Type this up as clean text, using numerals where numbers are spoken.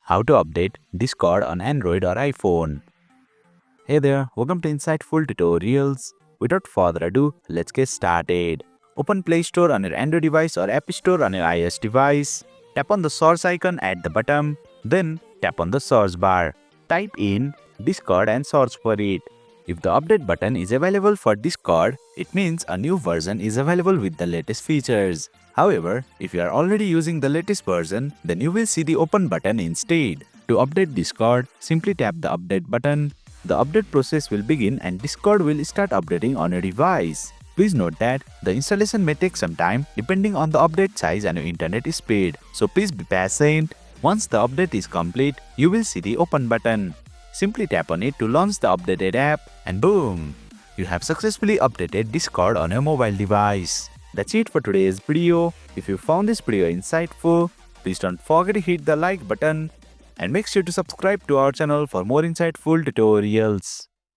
How to update Discord on Android or iPhone. Hey there, welcome to Insightful Tutorials. Without further ado, let's get started. Open Play Store on your Android device or App Store on your iOS device. Tap on the source icon at the bottom, then tap on the search bar. Type in Discord and search for it. If the update button is available for Discord, it means a new version is available with the latest features. However, if you are already using the latest version, then you will see the open button instead. To update Discord, simply tap the update button. The update process will begin and Discord will start updating on your device. Please note that the installation may take some time depending on the update size and your internet speed. So please be patient. Once the update is complete, you will see the open button. Simply tap on it to launch the updated app and boom! You have successfully updated Discord on your mobile device. That's it for today's video. If you found this video insightful, please don't forget to hit the like button and make sure to subscribe to our channel for more insightful tutorials.